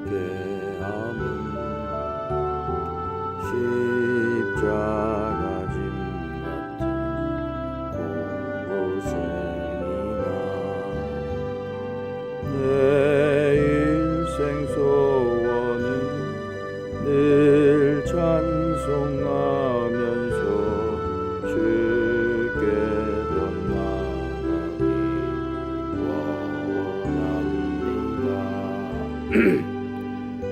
함께함은 십자가 짐 같은 고생이나 내 인생 소원은 늘 찬송하면서 주께 더 나아가기 원합니다.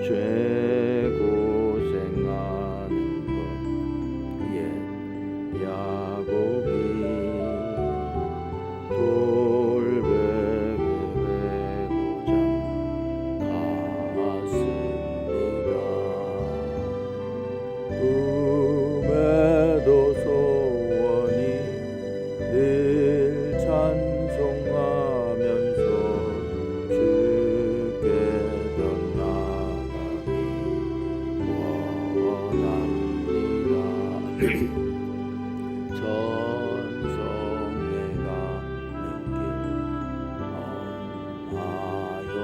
죄 고생하는 것 옛 야곱이 돌베개 메고자 갔습니다. 꿈에도 소원이 늘 찬송하면서 주께 더 나아가기 원합니다. 전성에 가는 길 험하여도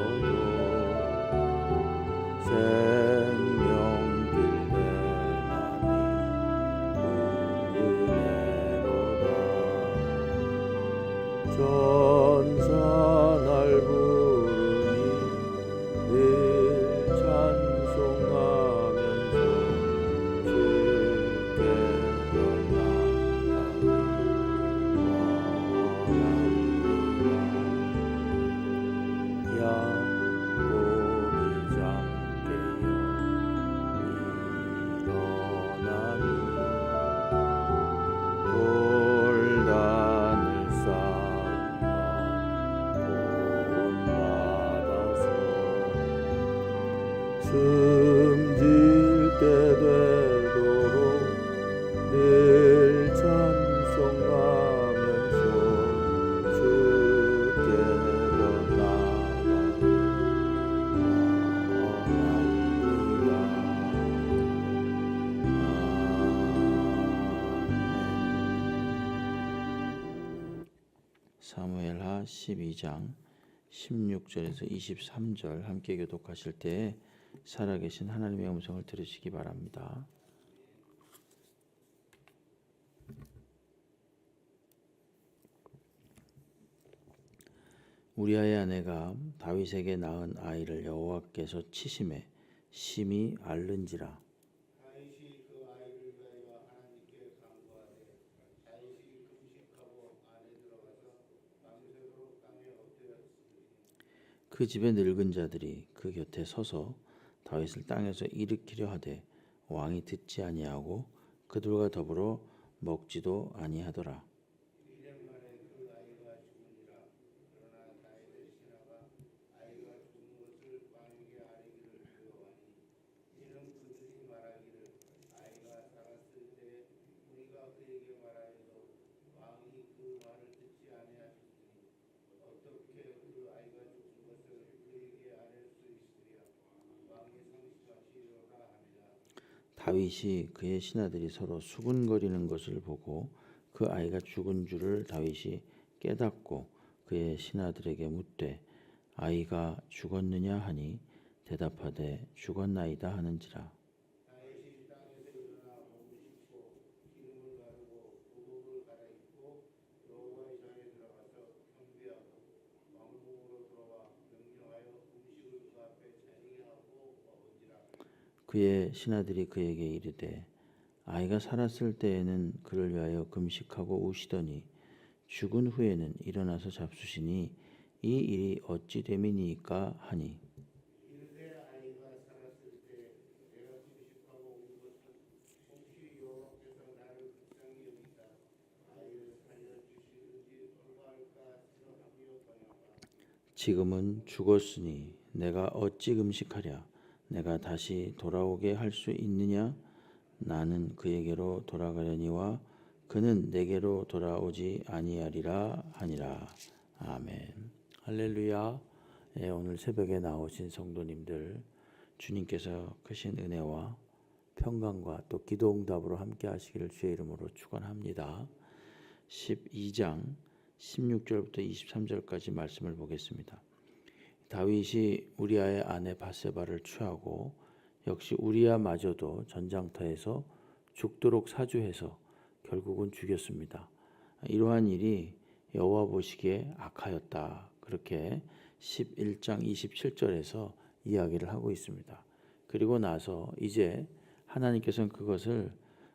생명길 대나니 은혜로다. 전사 날 부르니 늘 찬송하면서 주께 더 나아가기 원합니다. 야곱이 잠 깨어 일어나니 돌단을 쌓으며 본받아서 숨질 때 되도록 늘 찬송하면서 주께 더 나아가기 원합니다. 사무엘하 12장 16절에서 23절 함께 교독하실 때에 살아계신 하나님의 음성을 들으시기 바랍니다. 우리아의 아내가 다윗에게 낳은 아이를 여호와께서 치심에 심히 앓는지라. 다윗이 그 아이를 위하여 하나님께 간구하되 다윗이 금식하고 안에 들어가서 밤새도록 땅에 엎드렸으니 그 집의 늙은 자들이 그 곁에 서서 다윗을 땅에서 일으키려 하되 왕이 듣지 아니하고 그들과 더불어 먹지도 아니하더라. 1년 만에 그 아이가 죽으니라. 그러나 다윗의 신하가 아이가 죽은 것을 왕에게 아뢰기를 두려워하니 이는 그들이 말하기를 아이가 살았을 때 우리가 그에게 말하여도 왕이 그 말을 듣지 아니하셨으니 어떻게 그 아이가 죽은 것을 그에게 아뢰 수 있으랴. 왕이 상심하시려라 하니라. 다윗이 그의 신하들이 서로 수군거리는 것을 보고 그 아이가 죽은 줄을 다윗이 깨닫고 그의 신하들에게 묻되 아이가 죽었느냐 하니 대답하되 죽었나이다 하는지라. 다윗이 땅에서 일어나 몸을 씻고 기름을 바르고 의복을 갈아입고 여호와의 전에 들어가서 경배하고 왕궁으로 돌아와 명령하여 음식을 그 앞에 차리게 하고 먹은지라. 그의 신하들이 그에게 이르되 아이가 살았을 때에는 그를 위하여 금식하고 우시더니 죽은 후에는 일어나서 잡수시니 이 일이 어찌 됨이니까 하니. 이르되 아이가 살았을 때 내가 금식하고 운 것은 혹시 여호와께서 나를 불쌍히 여기사 아이를 살려주시는지 얼마할까 생각하였거니와 지금은 죽었으니 내가 어찌 금식하랴. 내가 다시 돌아오게 할 수 있느냐. 나는 그에게로 돌아가려니와 그는 내게로 돌아오지 아니하리라 하니라. 아멘. 할렐루야. 오늘 새벽에 나오신 성도님들, 주님께서 크신 은혜와 평강과 또 기도 응답으로 함께 하시기를 주의 이름으로 축원합니다. 12장 16절부터 23절까지 말씀을 보겠습니다. 다윗이 우리아의 아내 바세바를 취하고 역시 우리아마저도 전장터에서 죽도록 사주해서 결국은 죽였습니다. 이러한 일이 여호와 보시기에 악하였다. 그렇게 11장 27절에서 이야기를 하고 있습니다. 그리고 나서 이제 하나님께서는 그것을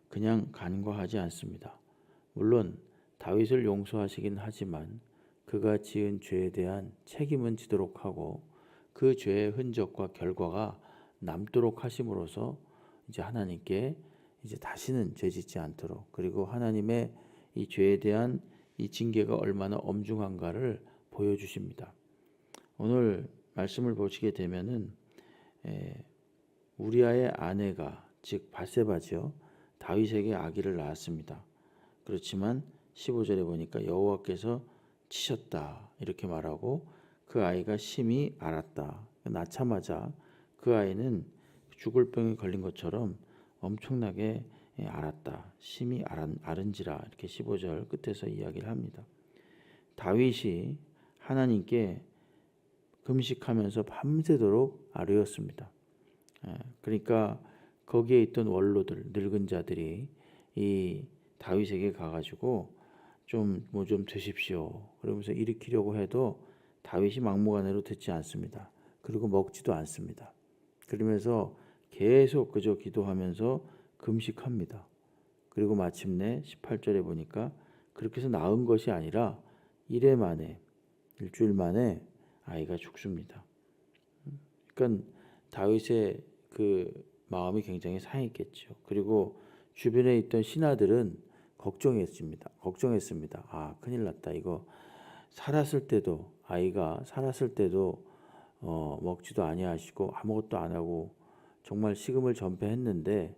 그냥 간과하지 않습니다. 물론 다윗을 용서하시긴 하지만 그가 지은 죄에 대한 책임은 지도록 하고 그 죄의 흔적과 결과가 남도록 하심으로써 이제 하나님께 이제 다시는 죄 짓지 않도록, 그리고 하나님의 이 죄에 대한 이 징계가 얼마나 엄중한가를 보여주십니다. 오늘 말씀을 보시게 되면은 우리아의 아내가 즉 바세바지요, 다윗에게 아기를 낳았습니다. 그렇지만 15절에 보니까 여호와께서 치셨다 이렇게 말하고 그 아이가 심히 앓았다. 낳자마자 그 아이는 죽을 병에 걸린 것처럼 엄청나게 앓았다. 심히 앓은지라 이렇게 15절 끝에서 이야기를 합니다. 다윗이 하나님께 금식하면서 밤새도록 아뢰었습니다. 그러니까 거기에 있던 원로들, 늙은 자들이 이 다윗에게 가가지고 좀 드십시오. 그러면서 일으키려고 해도 다윗이 막무가내로 듣지 않습니다. 그리고 먹지도 않습니다. 그러면서 계속 그저 기도하면서 금식합니다. 그리고 마침내 18절에 보니까 그렇게 해서 나은 것이 아니라 일주일 만에 아이가 죽습니다. 그러니까 다윗의 그 마음이 굉장히 상했겠죠. 그리고 주변에 있던 신하들은 걱정했습니다. 아, 큰일 났다. 이거 아이가 살았을 때도 먹지도 아니하시고 아무것도 안 하고 정말 식음을 전폐했는데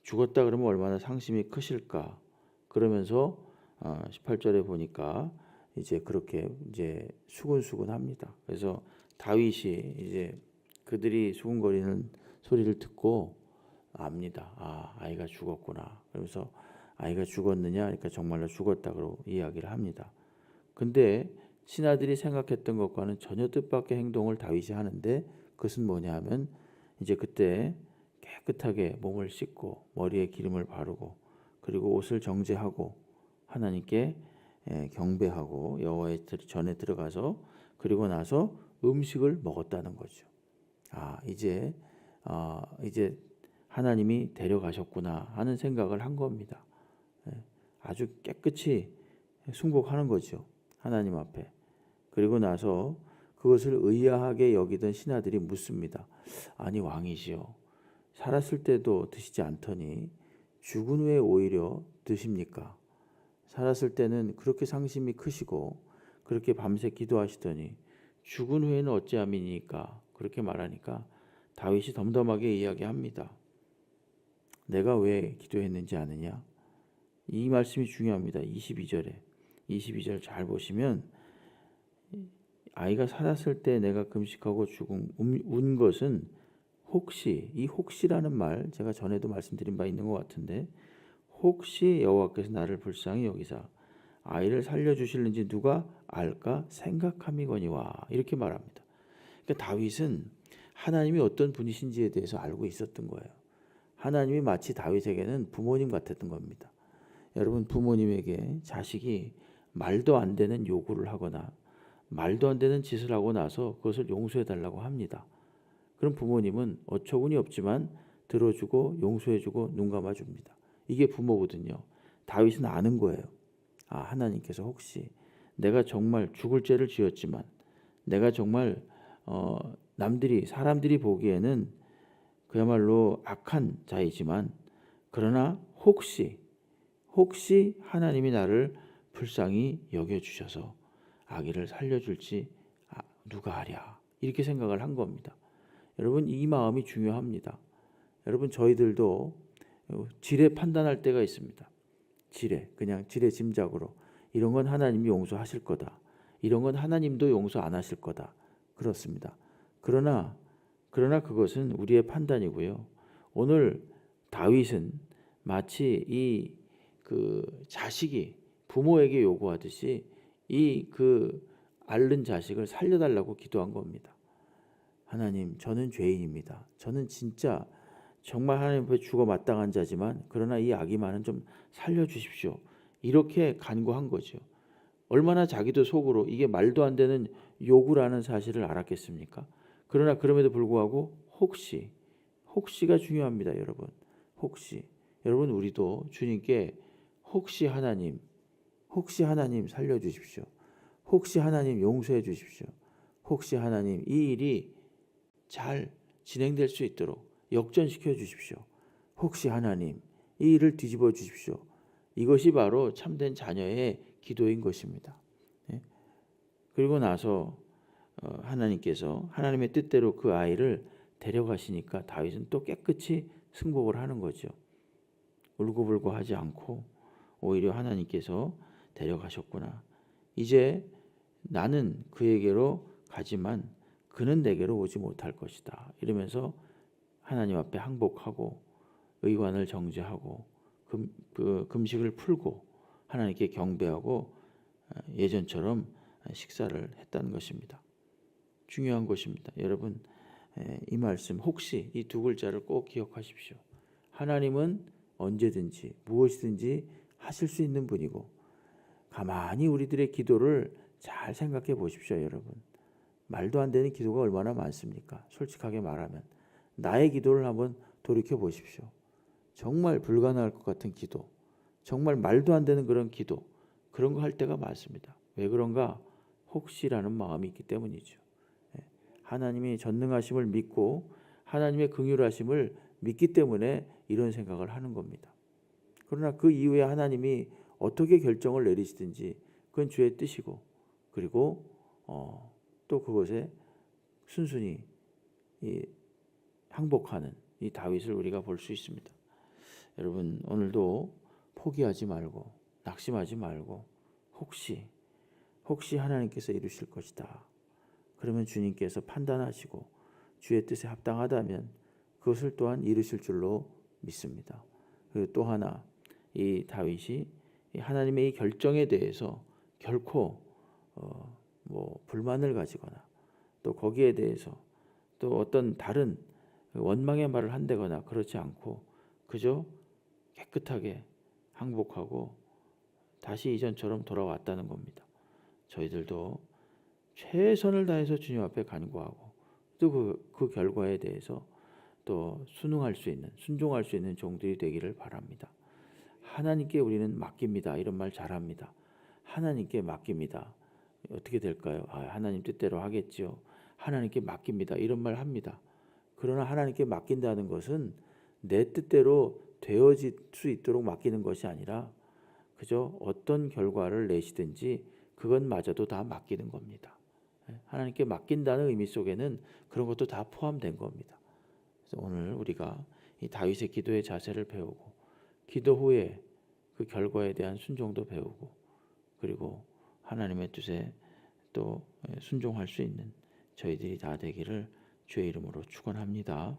죽었다 그러면 얼마나 상심이 크실까. 그러면서 18절에 보니까 이제 그렇게 이제 수군수군합니다. 그래서 다윗이 이제 그들이 수군거리는 소리를 듣고 압니다. 아, 아이가 죽었구나. 그러면서 아이가 죽었느냐? 그러니까 정말로 죽었다고 이야기를 합니다. 근데 신하들이 생각했던 것과는 전혀 뜻밖의 행동을 다윗이 하는데 그것은 뭐냐 하면 이제 그때 깨끗하게 몸을 씻고 머리에 기름을 바르고 그리고 옷을 정제하고 하나님께 경배하고 여호와의 전에 들어가서 그리고 나서 음식을 먹었다는 거죠. 아, 이제 하나님이 데려가셨구나 하는 생각을 한 겁니다. 아주 깨끗이 순복하는 거죠. 하나님 앞에. 그리고 나서 그것을 의아하게 여기던 신하들이 묻습니다. 아니 왕이시여, 살았을 때도 드시지 않더니 죽은 후에 오히려 드십니까? 살았을 때는 그렇게 상심이 크시고 그렇게 밤새 기도하시더니 죽은 후에는 어찌함이니까? 그렇게 말하니까 다윗이 덤덤하게 이야기합니다. 내가 왜 기도했는지 아느냐? 이 말씀이 중요합니다. 22절 잘 보시면 아이가 살았을 때 내가 금식하고 운 것은 이 혹시라는 말 제가 전에도 말씀드린 바 있는 것 같은데 혹시 여호와께서 나를 불쌍히 여기사 아이를 살려주실는지 누가 알까 생각함이거니와 이렇게 말합니다. 그러니까 다윗은 하나님이 어떤 분이신지에 대해서 알고 있었던 거예요. 하나님이 마치 다윗에게는 부모님 같았던 겁니다. 여러분, 부모님에게 자식이 말도 안 되는 요구를 하거나 말도 안 되는 짓을 하고 나서 그것을 용서해 달라고 합니다. 그럼 부모님은 어처구니 없지만 들어주고 용서해주고 눈 감아줍니다. 이게 부모거든요. 다윗은 아는 거예요. 아, 하나님께서 혹시 내가 정말 죽을 죄를 지었지만 내가 정말 사람들이 보기에는 그야말로 악한 자이지만 그러나 혹시 하나님이 나를 불쌍히 여겨주셔서 아기를 살려줄지 누가 아랴 이렇게 생각을 한 겁니다. 여러분, 이 마음이 중요합니다. 여러분, 저희들도 지레 판단할 때가 있습니다. 그냥 지레 짐작으로 이런 건 하나님이 용서하실 거다. 이런 건 하나님도 용서 안 하실 거다. 그렇습니다. 그러나 그것은 우리의 판단이고요. 오늘 다윗은 마치 자식이 부모에게 요구하듯이 앓는 자식을 살려달라고 기도한 겁니다. 하나님, 저는 죄인입니다. 저는 진짜 정말 하나님 앞에 죽어 마땅한 자지만 그러나 이 악이만은 좀 살려주십시오. 이렇게 간구한 거죠. 얼마나 자기도 속으로 이게 말도 안 되는 요구라는 사실을 알았겠습니까? 그러나 그럼에도 불구하고 혹시가 중요합니다, 여러분. 혹시 여러분 우리도 주님께 혹시 하나님 살려주십시오. 혹시 하나님 용서해 주십시오. 혹시 하나님 이 일이 잘 진행될 수 있도록 역전시켜 주십시오. 혹시 하나님 이 일을 뒤집어 주십시오. 이것이 바로 참된 자녀의 기도인 것입니다. 예? 그리고 나서 하나님께서 하나님의 뜻대로 그 아이를 데려가시니까 다윗은 또 깨끗이 승복을 하는 거죠. 울고불고 하지 않고 오히려 하나님께서 데려가셨구나. 이제 나는 그에게로 가지만 그는 내게로 오지 못할 것이다. 이러면서 하나님 앞에 항복하고 의관을 정죄하고 금식을 풀고 하나님께 경배하고 예전처럼 식사를 했다는 것입니다. 중요한 것입니다. 여러분 이 말씀 혹시 이 두 글자를 꼭 기억하십시오. 하나님은 언제든지 무엇이든지 하실 수 있는 분이고 가만히 우리들의 기도를 잘 생각해 보십시오. 여러분 말도 안 되는 기도가 얼마나 많습니까? 솔직하게 말하면 나의 기도를 한번 돌이켜 보십시오. 정말 불가능할 것 같은 기도, 정말 말도 안 되는 그런 기도, 그런 거 할 때가 많습니다. 왜 그런가? 혹시라는 마음이 있기 때문이죠. 하나님이 전능하심을 믿고 하나님의 긍휼하심을 믿기 때문에 이런 생각을 하는 겁니다. 그러나 그 이후에 하나님이 어떻게 결정을 내리시든지 그건 주의 뜻이고 그리고 또 그것에 순순히 항복하는 이 다윗을 우리가 볼 수 있습니다. 여러분 오늘도 포기하지 말고 낙심하지 말고 혹시 하나님께서 이루실 것이다. 그러면 주님께서 판단하시고 주의 뜻에 합당하다면 그것을 또한 이루실 줄로 믿습니다. 그리고 또 하나 이 다윗이 하나님의 이 결정에 대해서 결코 불만을 가지거나 또 거기에 대해서 또 어떤 다른 원망의 말을 한다거나 그렇지 않고 그저 깨끗하게 항복하고 다시 이전처럼 돌아왔다는 겁니다. 저희들도 최선을 다해서 주님 앞에 간구하고 또 그 결과에 대해서 또 순종할 수 있는 종들이 되기를 바랍니다. 하나님께 우리는 맡깁니다. 이런 말 잘합니다. 하나님께 맡깁니다. 어떻게 될까요? 하나님 뜻대로 하겠지요. 하나님께 맡깁니다. 이런 말 합니다. 그러나 하나님께 맡긴다는 것은 내 뜻대로 되어질 수 있도록 맡기는 것이 아니라 그저 어떤 결과를 내시든지 그것마저도 다 맡기는 겁니다. 하나님께 맡긴다는 의미 속에는 그런 것도 다 포함된 겁니다. 그래서 오늘 우리가 이 다윗의 기도의 자세를 배우고 기도 후에 그 결과에 대한 순종도 배우고 그리고 하나님의 뜻에 또 순종할 수 있는 저희들이 다 되기를 주의 이름으로 축원합니다.